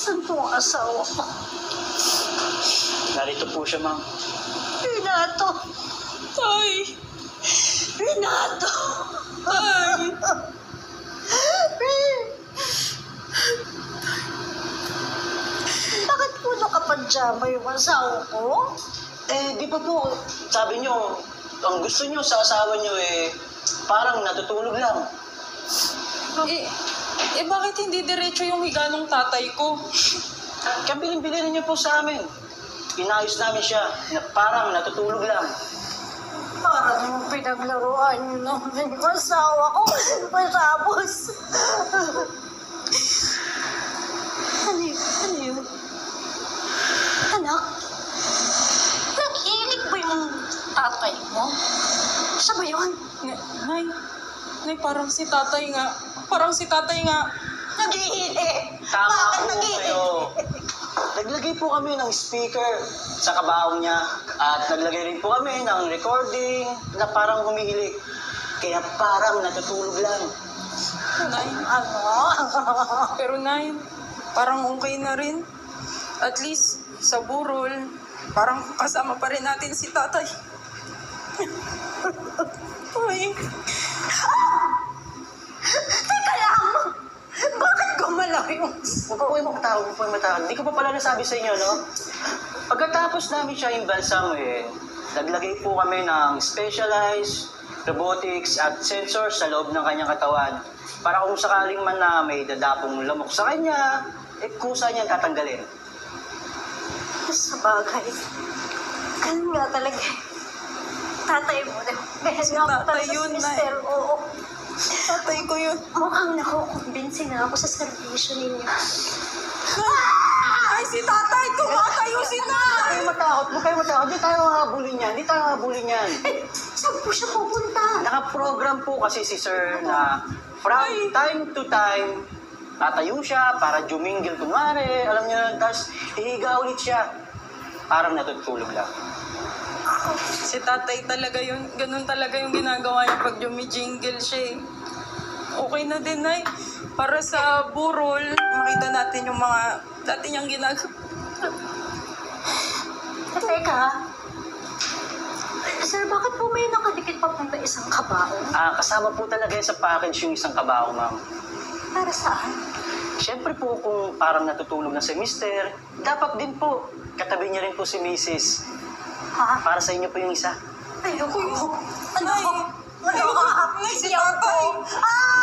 Saan po ang asawa ko? Narito po siya, ma'am. Renato! Tay! Renato! Tay! Bakit po nakapadyama yung asawa ko? Eh, di ba po, sabi niyo, ang gusto niyo sa asawa niyo parang natutulog lang. Bakit hindi diretso yung higa ng tatay ko? Kaya bilhin niyo po sa amin. Inayos namin siya na parang natutulog lang. Parang yung pinaglaruan niyo naman yung asawa ko. Masabos. Ano yun? Ano yun? Anak? Nag-iinig ba yung tatay mo? Siya ba yun? Nay, parang si tatay nga. Parang si tatay nga. Nag-iinig! Tama Bakit po nag-iinig? kayo. Naglagay po kami ng speaker sa kabaong niya at naglagay rin po kami ng recording na parang humihilik. Kaya parang natutulog lang. Nay, Ano? pero Nay, parang okay na rin. At least, sa burol, parang kasama pa rin natin si tatay. Ay, Teka lang! Bakit gumalaw yung... Huwag po yung matawag, huwag po yung matawag. Hindi ko pa pala nasabi sa inyo, no? Pagkatapos namin siya imbalsamuhin, naglagay po kami ng specialized robotics at sensors sa loob ng kanyang katawan para kung sakaling man na may dadapong lamok sa kanya, kusa niya tatanggalin. Sa bagay. Ganun nga talaga. Tatay mo. Dahil Si nga po tatay talaga yun, si Mister. Oo. tatay ko yun. Mukhang nakukumbinsi na ako sa servisyo ninyo. Ay, si tatay! Tumatayo si Huwag tatay! kayong matakot, huwag kayong matakot. Hindi tayo habulin yan, hindi tayo habulin yan. Eh, saan po siya pupunta? Nakaprogram po kasi si Sir na from time to time, tatayo siya para jumingil kunwari, alam niyo na, tapos hihiga ulit siya. Parang natutulog lang. Si tatay talaga yun. Ganun talaga yung ginagawa niya pag jumijingle siya eh. Okay na din, Nay. Para sa burol, makita natin yung mga dati niyang ginagawa. Teka. Sir, bakit po may nakadikit pa pong isang kabao? Kasama po talaga yan sa package yung isang kabaho, ma'am. Para saan? Siyempre po kung parang natutulog na si Mister, dapat din po katabi niya rin po si Mrs. Ha? Para sa inyo po yung isa. Ayoko. Nay! Ayoko. Nay, si tatay! Ah!